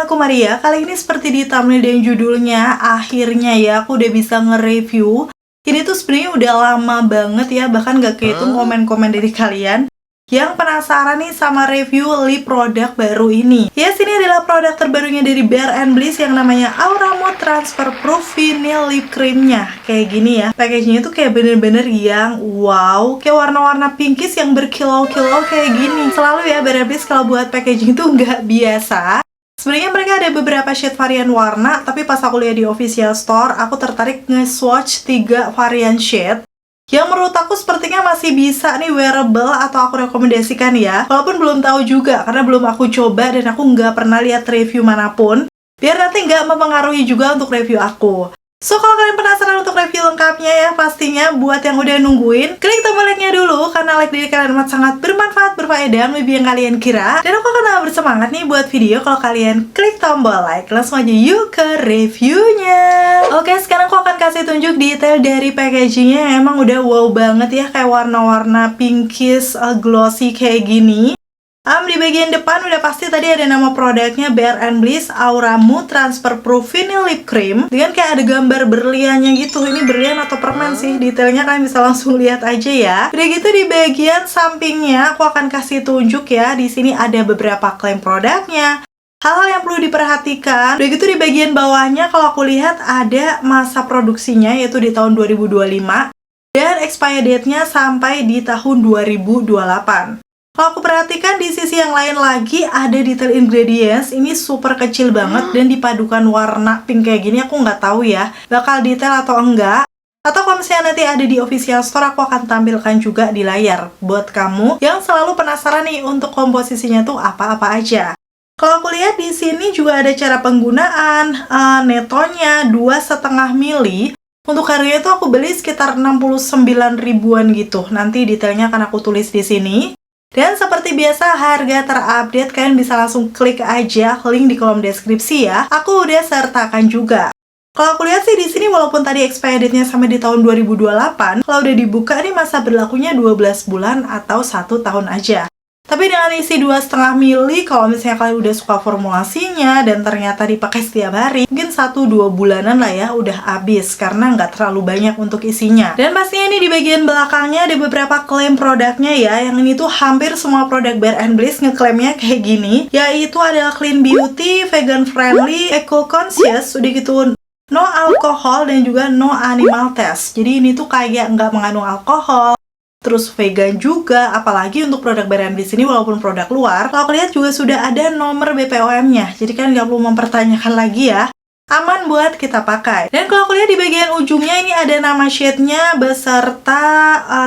aku Maria. Kali ini seperti di thumbnail dan judulnya, akhirnya ya aku udah bisa nge-review. Ini tuh sebenarnya udah lama banget ya, bahkan gak kehitung komen-komen dari kalian yang penasaran nih sama review lip produk baru ini. Yes, ini adalah produk terbarunya dari Bare & Bliss yang namanya Aura Mood Transfer Proof Vinyl Lip Creamnya. Kayak gini ya, packagingnya tuh kayak bener-bener yang wow, kayak warna-warna pinkish yang berkilau-kilau kayak gini. Selalu ya Bare & Bliss kalau buat packaging tuh nggak biasa. Sebenarnya mereka ada beberapa shade varian warna, tapi pas aku lihat di official store, aku tertarik nge-swatch 3 varian shade yang menurut aku sepertinya masih bisa nih wearable atau aku rekomendasikan ya. Walaupun belum tahu juga karena belum aku coba dan aku nggak pernah lihat review manapun, biar nanti nggak mempengaruhi juga untuk review aku. So, kalau kalian penasaran untuk review lengkapnya ya, pastinya buat yang udah nungguin, klik tombol like-nya dulu, karena like dari kalian amat sangat bermanfaat, berfaedah, lebih yang kalian kira. Dan aku akan bersemangat nih buat video kalau kalian klik tombol like. Langsung aja yuk ke reviewnya. Oke, sekarang aku akan kasih tunjuk detail dari packagingnya yang emang udah wow banget ya, kayak warna-warna pinkish, glossy kayak gini. Di bagian depan udah pasti tadi ada nama produknya Bare & Bliss Aura Mood Transfer Proof Vinyl Lip Cream dengan kayak ada gambar berliannya gitu. Ini berlian atau permen sih, detailnya kalian bisa langsung lihat aja ya. Udah gitu di bagian sampingnya aku akan kasih tunjuk ya. Di sini ada beberapa klaim produknya, hal-hal yang perlu diperhatikan. Udah gitu di bagian bawahnya kalau aku lihat ada masa produksinya yaitu di tahun 2025 dan expired date-nya sampai di tahun 2028. Kalau aku perhatikan di sisi yang lain lagi ada detail ingredients, ini super kecil banget dan dipadukan warna pink kayak gini. Aku nggak tahu ya bakal detail atau enggak. Atau kalau misalnya nanti ada di official store, aku akan tampilkan juga di layar buat kamu yang selalu penasaran nih untuk komposisinya tuh apa-apa aja. Kalau aku lihat di sini juga ada cara penggunaan, netonya 2,5 mili. Untuk harganya tuh aku beli sekitar 69 ribuan gitu. Nanti detailnya akan aku tulis di sini. Dan seperti biasa harga terupdate kalian bisa langsung klik aja link di kolom deskripsi ya. Aku udah sertakan juga. Kalau aku lihat sih di sini walaupun tadi expired date-nya sampai di tahun 2028, kalau udah dibuka nih masa berlakunya 12 bulan atau 1 tahun aja. Tapi dengan isi 2,5 mili, kalau misalnya kalian udah suka formulasinya dan ternyata dipakai setiap hari, mungkin 1-2 bulanan lah ya udah habis karena nggak terlalu banyak untuk isinya. Dan pastinya ini di bagian belakangnya ada beberapa klaim produknya ya, yang ini tuh hampir semua produk Bare & Bliss ngeklaimnya kayak gini, yaitu adalah clean beauty, vegan friendly, eco conscious, udah gitu no alcohol dan juga no animal test. Jadi ini tuh kayak nggak mengandung alkohol, terus vegan juga, apalagi untuk produk Bare & Bliss ini walaupun produk luar, kalau kalian juga sudah ada nomor BPOM-nya, jadi kan nggak perlu mempertanyakan lagi ya, aman buat kita pakai. Dan kalau lihat di bagian ujungnya ini ada nama shade-nya beserta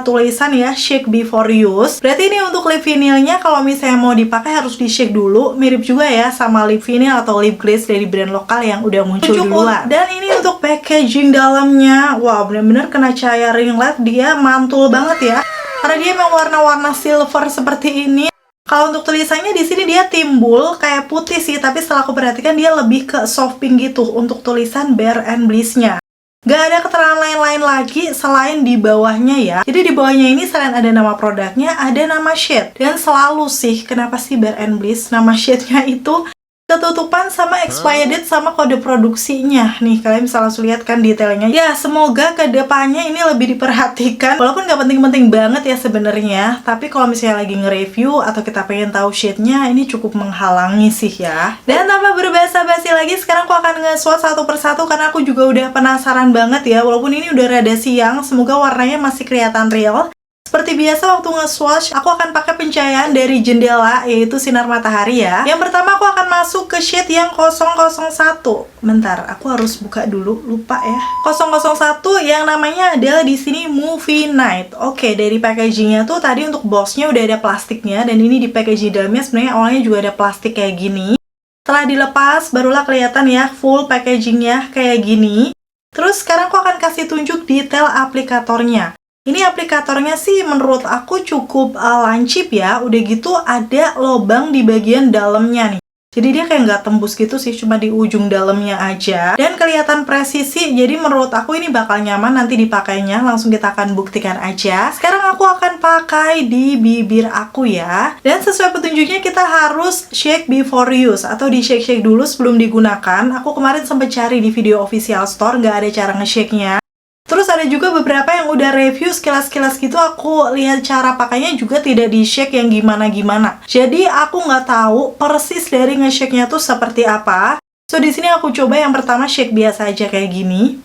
tulisan ya, shake before use. Berarti ini untuk lip vinilnya kalau misalnya mau dipakai harus di shake dulu, mirip juga ya sama lip vinyl atau lip glaze dari brand lokal yang udah muncul duluan. Dan ini untuk packaging dalamnya, wow bener-bener kena cahaya ring light, dia mantul banget ya. Karena dia memang warna-warna silver seperti ini. Kalau untuk tulisannya di sini dia timbul kayak putih sih, tapi setelah aku perhatikan dia lebih ke soft pink gitu untuk tulisan Bare & Bliss-nya. Gak ada keterangan lain-lain lagi selain di bawahnya ya. Jadi di bawahnya ini selain ada nama produknya, ada nama shade. Dan selalu sih, kenapa sih Bare & Bliss nama shade-nya itu ketutupan sama expired date sama kode produksinya. Nih kalian bisa langsung lihat kan detailnya. Ya semoga kedepannya ini lebih diperhatikan. Walaupun nggak penting-penting banget ya sebenarnya, tapi kalau misalnya lagi nge-review atau kita pengen tahu shade-nya, ini cukup menghalangi sih ya. Dan tanpa berbasa-basi lagi, sekarang aku akan nge-swatch satu persatu karena aku juga udah penasaran banget ya. Walaupun ini udah rada siang, semoga warnanya masih kelihatan real. Seperti biasa waktu nge-swatch, aku akan pakai pencahayaan dari jendela, yaitu sinar matahari ya. Yang pertama aku akan masuk ke shade yang 001. Bentar, aku harus buka dulu, lupa ya. 001 yang namanya adalah di sini Movie Night. Oke, dari packagingnya tuh tadi untuk boxnya udah ada plastiknya, dan ini di packaging dalamnya sebenarnya awalnya juga ada plastik kayak gini. Setelah dilepas, barulah kelihatan ya full packagingnya kayak gini. Terus sekarang aku akan kasih tunjuk detail aplikatornya. Ini aplikatornya sih menurut aku cukup lancip ya. Udah gitu ada lubang di bagian dalamnya nih. Jadi dia kayak nggak tembus gitu sih, cuma di ujung dalamnya aja. Dan kelihatan presisi, jadi menurut aku ini bakal nyaman nanti dipakainya. Langsung kita akan buktikan aja. Sekarang aku akan pakai di bibir aku ya. Dan sesuai petunjuknya kita harus shake before use, atau di shake-shake dulu sebelum digunakan. Aku kemarin sempat cari di video official store, nggak ada cara nge-shake-nya. Terus ada juga beberapa yang udah review sekilas-sekilas gitu, aku lihat cara pakainya juga tidak di shake yang gimana-gimana. Jadi aku nggak tahu persis dari nge-shake-nya tuh seperti apa. So di sini aku coba yang pertama shake biasa aja kayak gini.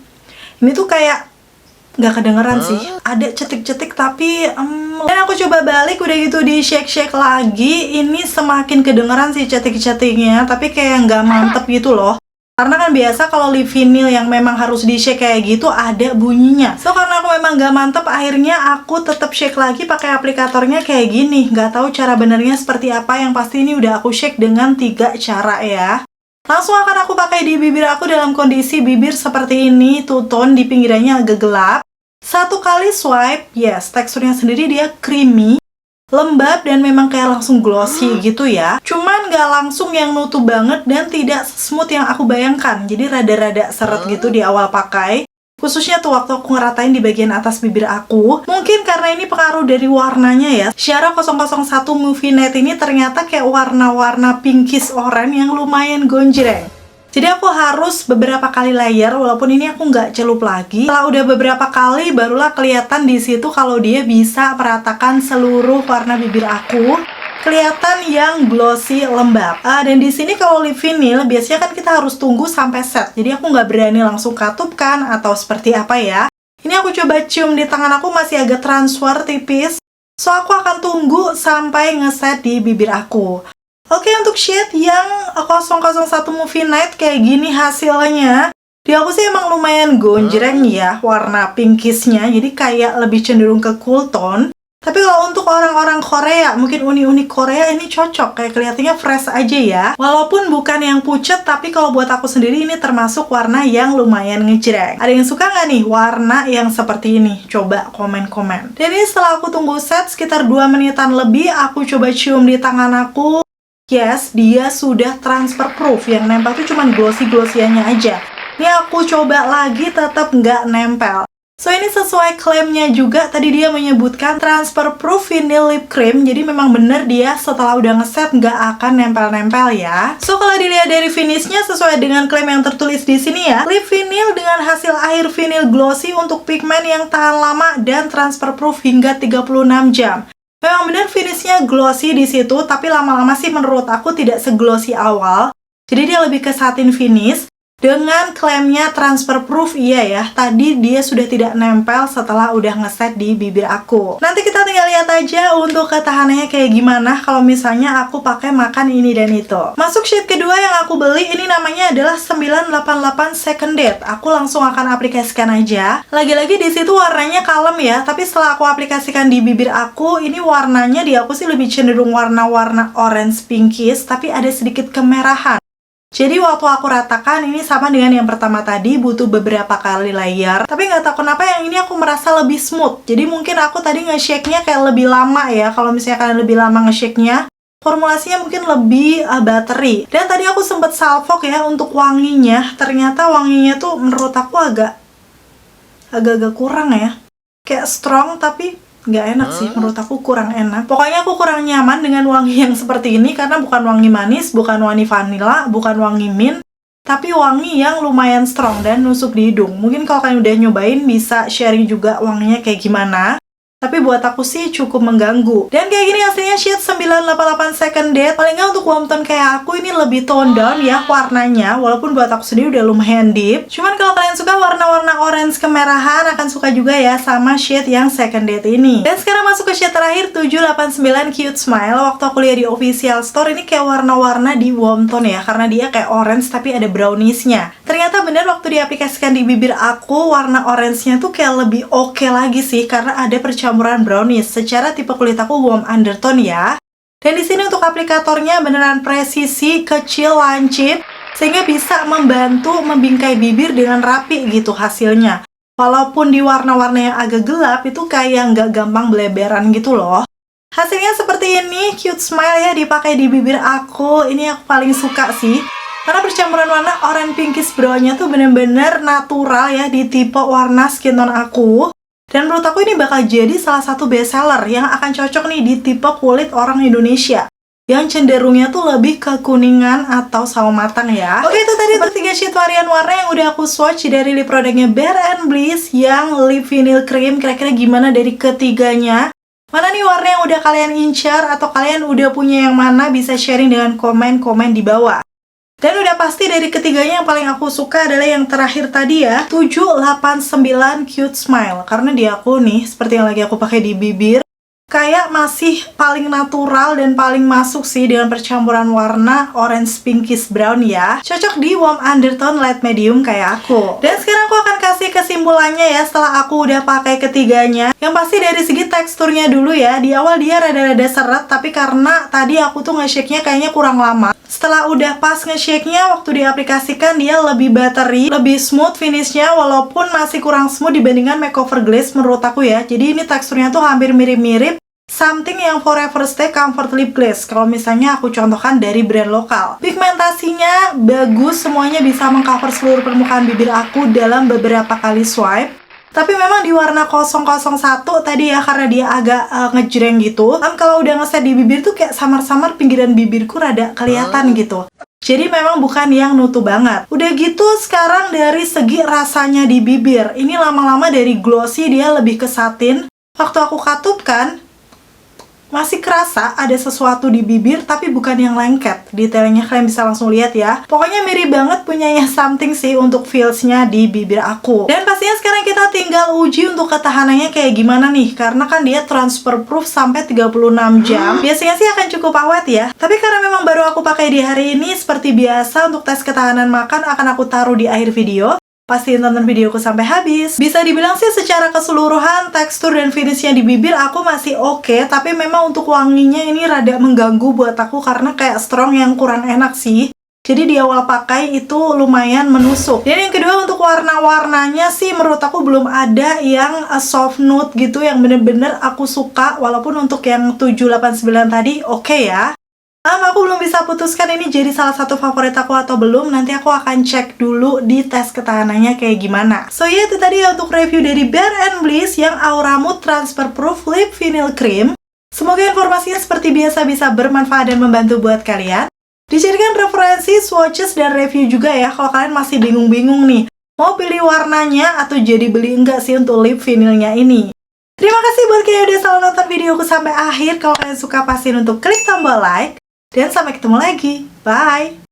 Ini tuh kayak nggak kedengeran sih, ada cetik-cetik tapi dan aku coba balik udah gitu di shake-shake lagi. Ini semakin kedengeran sih cetik-cetiknya, tapi kayak nggak mantep gitu loh. Karena kan biasa kalau lip vinyl yang memang harus di shake kayak gitu ada bunyinya. So karena aku memang gak mantep, akhirnya aku tetap shake lagi pakai aplikatornya kayak gini. Gak tahu cara benernya seperti apa, yang pasti ini udah aku shake dengan 3 cara ya. Langsung akan aku pakai di bibir aku dalam kondisi bibir seperti ini, two tone, di pinggirannya agak gelap. 1 kali swipe, yes, teksturnya sendiri dia creamy, lembab, dan memang kayak langsung glossy gitu ya. Cuman nggak langsung yang nutup banget dan tidak smooth yang aku bayangkan. Jadi rada-rada seret gitu di awal pakai. Khususnya tuh waktu aku ngeratain di bagian atas bibir aku. Mungkin karena ini pengaruh dari warnanya ya. Syara 001 Movie Night ini ternyata kayak warna-warna pinkish orange yang lumayan gonjreng. Jadi aku harus beberapa kali layer, walaupun ini aku nggak celup lagi. Setelah udah beberapa kali, barulah kelihatan di situ kalau dia bisa meratakan seluruh warna bibir aku. Kelihatan yang glossy, lembab. Dan di sini kalau lip vinyl, biasanya kan kita harus tunggu sampai set. Jadi aku nggak berani langsung katupkan atau seperti apa ya. Ini aku coba cium di tangan aku masih agak transfer tipis. So aku akan tunggu sampai ngeset di bibir aku. Oke, untuk shade yang 001 Movie Night kayak gini hasilnya. Di aku sih emang lumayan gonjreng ya warna pinkishnya, jadi kayak lebih cenderung ke cool tone. Tapi kalau untuk orang-orang Korea, mungkin uni-uni Korea ini cocok, kayak kelihatannya fresh aja ya. Walaupun bukan yang pucet, tapi kalau buat aku sendiri ini termasuk warna yang lumayan ngejreng. Ada yang suka nggak nih warna yang seperti ini? Coba komen-komen. Dan ini setelah aku tunggu set sekitar 2 menitan lebih, aku coba cium di tangan aku. Yes, dia sudah transfer proof. Yang nempel tuh cuman glossy-glossy-nya aja. Ini aku coba lagi, tetap nggak nempel. So ini sesuai klaimnya juga, tadi dia menyebutkan transfer proof vinyl lip cream. Jadi memang bener dia setelah udah ngeset nggak akan nempel-nempel ya. So kalau dilihat dari finishnya sesuai dengan klaim yang tertulis di sini ya, lip vinyl dengan hasil akhir vinyl glossy untuk pigmen yang tahan lama dan transfer proof hingga 36 jam. Memang benar finishnya glossy di situ, tapi lama-lama sih menurut aku tidak seglossy awal. Jadi dia lebih ke satin finish. Dengan klaimnya transfer proof, iya ya, tadi dia sudah tidak nempel setelah udah ngeset di bibir aku. Nanti kita tinggal lihat aja untuk ketahanannya kayak gimana kalau misalnya aku pakai makan ini dan itu. Masuk shade kedua yang aku beli, ini namanya adalah 988 Second Date. Aku langsung akan aplikasikan aja. Lagi-lagi di situ warnanya kalem ya, tapi setelah aku aplikasikan di bibir aku, ini warnanya di aku sih lebih cenderung warna-warna orange pinkish, tapi ada sedikit kemerahan. Jadi waktu aku ratakan ini sama dengan yang pertama tadi, butuh beberapa kali layer. Tapi nggak tahu kenapa yang ini aku merasa lebih smooth. Jadi mungkin aku tadi nge-shake-nya kayak lebih lama ya. Kalau misalnya kalian lebih lama nge-shake-nya, formulasinya mungkin lebih buttery. Dan tadi aku sempet salvok ya untuk wanginya. Ternyata wanginya tuh menurut aku agak-agak kurang ya. Kayak strong tapi nggak enak sih, menurut aku kurang enak. Pokoknya aku kurang nyaman dengan wangi yang seperti ini karena bukan wangi manis, bukan wangi vanilla, bukan wangi mint, tapi wangi yang lumayan strong dan nusuk di hidung. Mungkin kalau kalian udah nyobain bisa sharing juga wanginya kayak gimana. Tapi buat aku sih cukup mengganggu. Dan kayak gini hasilnya shade 988 Second Date. Paling nggak untuk warm tone kayak aku ini lebih tone down ya warnanya. Walaupun buat aku sendiri udah lumayan deep. Cuman kalau kalian suka warna-warna orange kemerahan, akan suka juga ya sama shade yang Second Date ini. Dan sekarang masuk ke shade terakhir 789 Cute Smile. Waktu aku lihat di official store ini kayak warna-warna di warm tone ya. Karena dia kayak orange tapi ada brownies-nya. Ternyata bener waktu diaplikasikan di bibir aku, warna orange-nya tuh kayak lebih oke lagi sih. Karena ada percampuran brownies. Secara tipe kulit aku warm undertone ya. Dan di sini untuk aplikatornya beneran presisi, kecil, lancip, sehingga bisa membantu membingkai bibir dengan rapi gitu hasilnya. Walaupun di warna-warna yang agak gelap itu kayak nggak gampang beleberan gitu loh. Hasilnya seperti ini, cute smile ya dipakai di bibir aku. Ini aku paling suka sih. Karena percampuran warna orange pinkish brown-nya tuh bener-bener natural ya di tipe warna skin tone aku. Dan menurut aku ini bakal jadi salah satu best seller yang akan cocok nih di tipe kulit orang Indonesia. Yang cenderungnya tuh lebih ke kuningan atau sawo matang ya. Oke, itu tadi tiga shade varian warna yang udah aku swatch dari lip produknya Bare & Bliss yang lip vinyl cream. Kira-kira gimana dari ketiganya? Mana nih warna yang udah kalian incar atau kalian udah punya yang mana, bisa sharing dengan komen-komen di bawah. Dan udah pasti dari ketiganya yang paling aku suka adalah yang terakhir tadi ya, 789 Cute Smile. Karena di aku nih, seperti yang lagi aku pakai di bibir, kayak masih paling natural dan paling masuk sih dengan percampuran warna orange pinkish brown ya. Cocok di warm undertone light medium kayak aku. Dan sekarang aku akan kasih kesimpulannya ya setelah aku udah pakai ketiganya. Yang pasti dari segi teksturnya dulu ya. Di awal dia rada-rada seret, tapi karena tadi aku tuh nge-shake-nya kayaknya kurang lama. Setelah udah pas nge-shake-nya, waktu diaplikasikan dia lebih buttery, lebih smooth finishnya, walaupun masih kurang smooth dibandingkan makeover glaze menurut aku ya. Jadi ini teksturnya tuh hampir mirip-mirip something yang Forever Stay Comfort Lip Glaze. Kalau misalnya aku contohkan dari brand lokal. Pigmentasinya bagus, semuanya bisa mengcover seluruh permukaan bibir aku dalam beberapa kali swipe. Tapi memang di warna 001 tadi ya, karena dia agak ngejreng gitu. Kalau udah ngeset di bibir tuh kayak samar-samar pinggiran bibirku rada kelihatan gitu. Jadi memang bukan yang nutup banget. Udah gitu sekarang dari segi rasanya di bibir. Ini lama-lama dari glossy dia lebih ke satin. Waktu aku katupkan, masih kerasa ada sesuatu di bibir tapi bukan yang lengket. Detailnya kalian bisa langsung lihat ya. Pokoknya mirip banget punyanya something sih untuk feelsnya di bibir aku. Dan pastinya sekarang kita tinggal uji untuk ketahanannya kayak gimana nih. Karena kan dia transfer proof sampai 36 jam. Biasanya sih akan cukup awet ya. Tapi karena memang baru aku pakai di hari ini, seperti biasa untuk tes ketahanan makan akan aku taruh di akhir video. Pastiin tonton videoku sampai habis. Bisa dibilang sih secara keseluruhan tekstur dan finishnya di bibir aku masih oke, tapi memang untuk wanginya ini rada mengganggu buat aku karena kayak strong yang kurang enak sih. Jadi di awal pakai itu lumayan menusuk. Dan yang kedua untuk warna-warnanya sih menurut aku belum ada yang soft nude gitu yang bener-bener aku suka. Walaupun untuk yang 789 tadi oke ya. Aku belum bisa putuskan ini jadi salah satu favorit aku atau belum. Nanti aku akan cek dulu di tes ketahanannya kayak gimana. So ya, itu tadi ya untuk review dari Bare & Bliss yang Aura Mood Transfer Proof Lip Vinyl Cream. Semoga informasinya seperti biasa bisa bermanfaat dan membantu buat kalian. Dijadikan referensi, swatches, dan review juga ya kalau kalian masih bingung-bingung nih mau pilih warnanya atau jadi beli enggak sih untuk lip vinylnya ini. Terima kasih buat kalian yang udah selalu nonton videoku sampai akhir. Kalau kalian suka, pastiin untuk klik tombol like. Dan sampai ketemu lagi. Bye!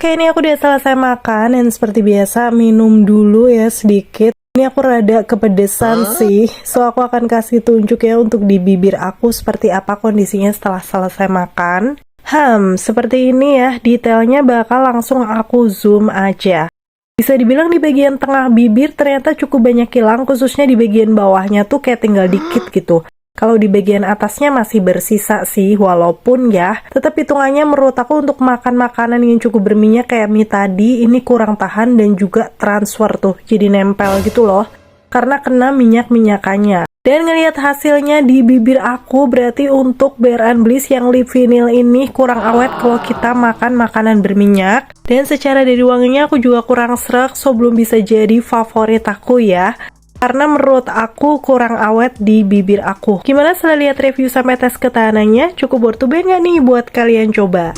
Oke, ini aku udah selesai makan dan seperti biasa minum dulu ya sedikit. Ini aku rada kepedesan sih, so aku akan kasih tunjuk ya untuk di bibir aku seperti apa kondisinya setelah selesai makan. Seperti ini ya, detailnya bakal langsung aku zoom aja. Bisa dibilang di bagian tengah bibir ternyata cukup banyak hilang, khususnya di bagian bawahnya tuh kayak tinggal dikit gitu. Kalau di bagian atasnya masih bersisa sih, walaupun ya, tetap hitungannya menurut aku untuk makan makanan yang cukup berminyak kayak mie tadi, ini kurang tahan dan juga transfer tuh, jadi nempel gitu loh, karena kena minyak-minyakannya. Dan ngelihat hasilnya di bibir aku, berarti untuk Bare & Bliss yang lip vinyl ini kurang awet kalau kita makan makanan berminyak. Dan secara dari wanginya aku juga kurang srek, so belum bisa jadi favorit aku ya. Karena menurut aku kurang awet di bibir aku. Gimana setelah lihat review sampai tes ketahanannya? Cukup worth to buy nggak nih buat kalian coba?